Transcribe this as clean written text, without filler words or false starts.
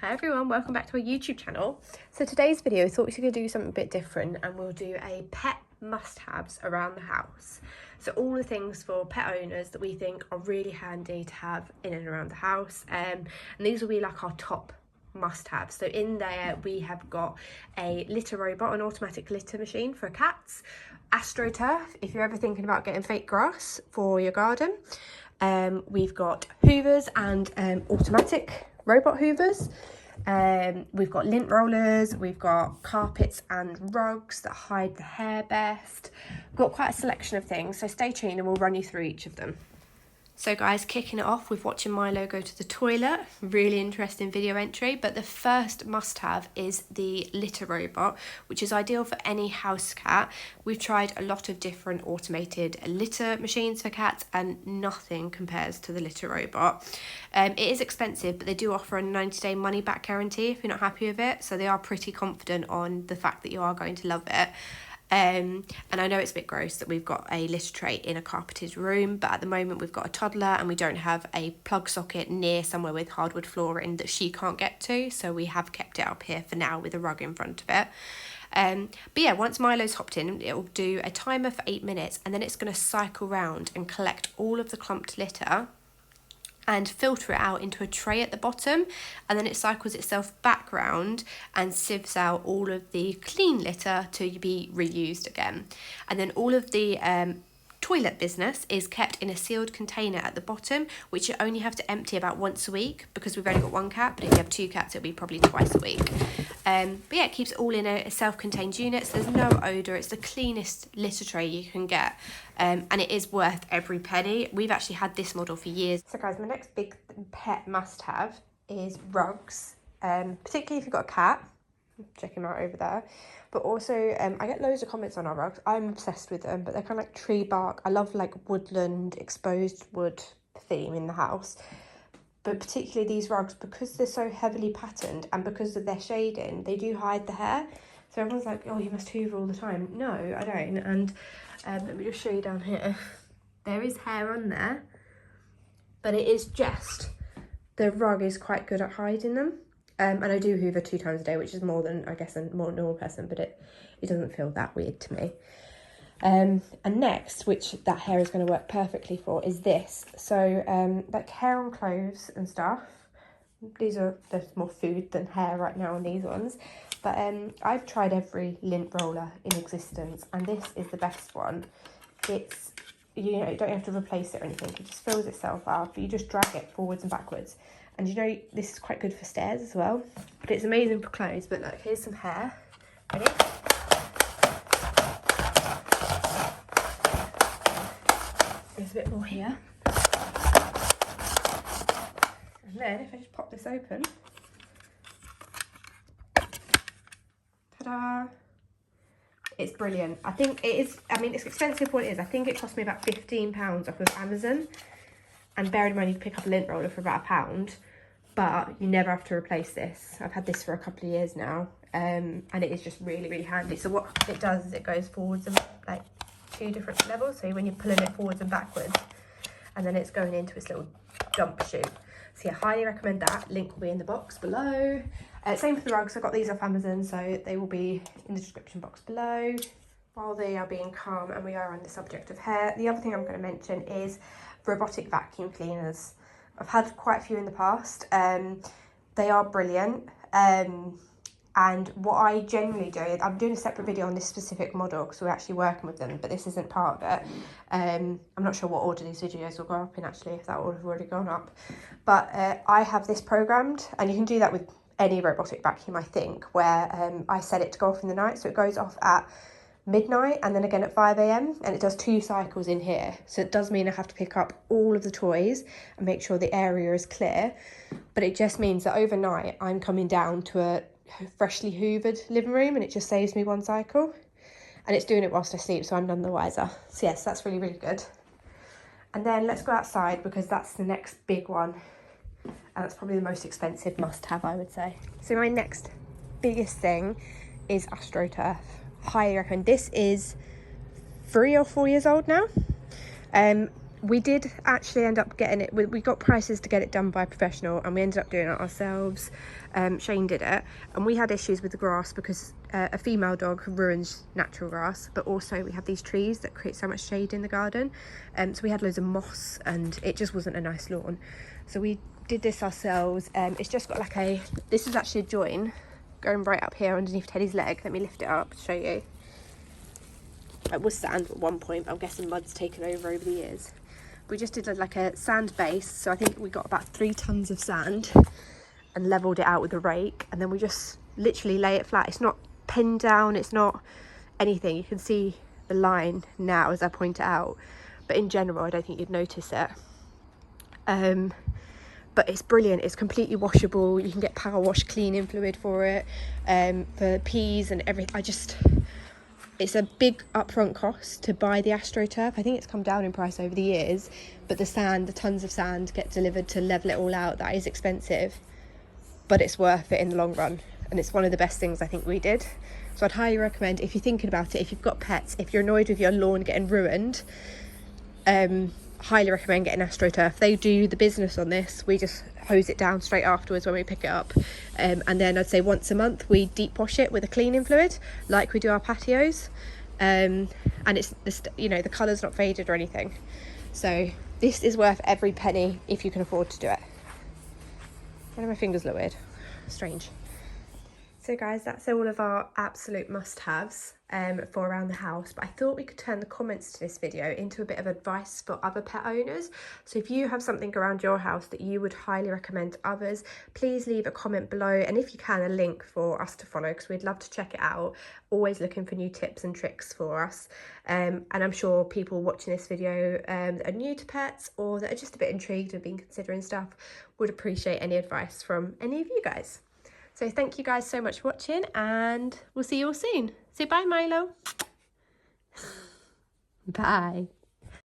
Hi everyone, welcome back to our YouTube channel. So today's video, I thought we could do something a bit different and we'll do a pet must-haves around the house. So all the things for pet owners that we think are really handy to have in and around the house. And these will be like our top must-haves. So in there we have got a litter robot, an automatic litter machine for cats, AstroTurf if you're ever thinking about getting fake grass for your garden. We've got hoovers and automatic robot hoovers. We've got lint rollers, we've got carpets and rugs that hide the hair best. We've got quite a selection of things, so stay tuned and we'll run you through each of them. So guys, kicking it off with watching Milo go to the toilet. Really interesting video entry, but the first must-have is the litter robot, which is ideal for any house cat. We've tried a lot of different automated litter machines for cats and nothing compares to the litter robot. It is expensive, but they do offer a 90-day money-back guarantee if you're not happy with it, so they are pretty confident on the fact that you are going to love it. And I know it's a bit gross that we've got a litter tray in a carpeted room, but at the moment we've got a toddler and we don't have a plug socket near somewhere with hardwood flooring that she can't get to, so we have kept it up here for now with a rug in front of it. But yeah, once Milo's hopped in, it'll do a timer for 8 minutes and then it's going to cycle round and collect all of the clumped litter and filter it out into a tray at the bottom, and then it cycles itself back round and sieves out all of the clean litter to be reused again. And then all of the toilet business is kept in a sealed container at the bottom, which you only have to empty about once a week because we've only got one cat, but if you have 2 cats it'll be probably twice a week. But yeah, it keeps it all in a self-contained unit, so there's no odour. It's the cleanest litter tray you can get, and it is worth every penny. We've actually had this model for years. So guys, my next big pet must-have is rugs, particularly if you've got a cat. Check him out over there. But also, I get loads of comments on our rugs. I'm obsessed with them, but they're kind of like tree bark. I love like woodland, exposed wood theme in the house. But particularly these rugs, because they're so heavily patterned and because of their shading, they do hide the hair. So everyone's like, oh, you must hoover all the time. No, I don't. And let me just show you down here. There is hair on there, but it is just, the rug is quite good at hiding them. And I do hoover 2 times a day, which is more than, I guess, a more normal person, but it doesn't feel that weird to me. And next, which that hair is going to work perfectly for, is this. So like hair on clothes and stuff, there's more food than hair right now on these ones. But I've tried every lint roller in existence, and this is the best one. It's, you know, you don't have to replace it or anything. It just fills itself up. You just drag it forwards and backwards. And you know, this is quite good for stairs as well. But it's amazing for clothes. But look, here's some hair. Ready? There's a bit more here. And then if I just pop this open, ta-da! It's brilliant. I think it is, I mean, it's expensive what it is. I think it cost me about £15 off of Amazon. And bear in mind, you can pick up a lint roller for about £1, but you never have to replace this. I've had this for a couple of years now, and it is just really, really handy. So what it does is it goes forwards and like 2 different levels. So when you're pulling it forwards and backwards, and then it's going into its little dump chute. So yeah, highly recommend that. Link will be in the box below. Same for the rugs. I got these off Amazon, so they will be in the description box below. While they are being calm and we are on the subject of hair, the other thing I'm going to mention is robotic vacuum cleaners. I've had quite a few in the past. They are brilliant. And what I generally do, I'm doing a separate video on this specific model because we're actually working with them, but this isn't part of it. I'm not sure what order these videos will go up in actually, if that order have already gone up. But I have this programmed, and you can do that with any robotic vacuum, I think, where I set it to go off in the night. So it goes off at midnight and then again at 5 AM, and it does 2 cycles in here. So it does mean I have to pick up all of the toys and make sure the area is clear, but it just means that overnight I'm coming down to a freshly hoovered living room and it just saves me 1 cycle, and it's doing it whilst I sleep, so I'm none the wiser. So yes, that's really, really good. And then let's go outside because that's the next big one, and that's probably the most expensive must-have, I would say. So my next biggest thing is AstroTurf. Highly recommend. This is 3 or 4 years old now. We did actually end up getting it, we got prices to get it done by a professional, and we ended up doing it ourselves. Shane did it, and we had issues with the grass because a female dog ruins natural grass, but also we have these trees that create so much shade in the garden, so we had loads of moss and it just wasn't a nice lawn. So we did this ourselves. It's just got like this is actually a join going right up here underneath Teddy's leg. Let me lift it up to show you. It was sand at one point, but I'm guessing mud's taken over the years. We just did like a sand base, so I think we got about 3 tons of sand and leveled it out with a rake, and then we just literally lay it flat. It's not pinned down, it's not anything. You can see the line now as I point it out, but in general I don't think you'd notice it. But it's brilliant. It's completely washable. You can get power wash cleaning fluid for it, for peas and everything. It's a big upfront cost to buy the AstroTurf. I think it's come down in price over the years, but the tons of sand get delivered to level it all out. That is expensive, but it's worth it in the long run, and it's one of the best things I think we did. So I'd highly recommend, if you're thinking about it, if you've got pets, if you're annoyed with your lawn getting ruined, highly recommend getting AstroTurf. They do the business on this. We just hose it down straight afterwards when we pick it up, and then I'd say once a month we deep wash it with a cleaning fluid like we do our patios, and it's the colour's not faded or anything. So this is worth every penny if you can afford to do it. Why do my fingers look weird? Strange. So guys, that's all of our absolute must-haves for around the house, but I thought we could turn the comments to this video into a bit of advice for other pet owners. So if you have something around your house that you would highly recommend to others, please leave a comment below, and if you can, a link for us to follow, because we'd love to check it out. Always looking for new tips and tricks for us, and I'm sure people watching this video that are new to pets or that are just a bit intrigued and been considering stuff would appreciate any advice from any of you guys. So thank you guys so much for watching, and we'll see you all soon. Say bye, Milo. Bye.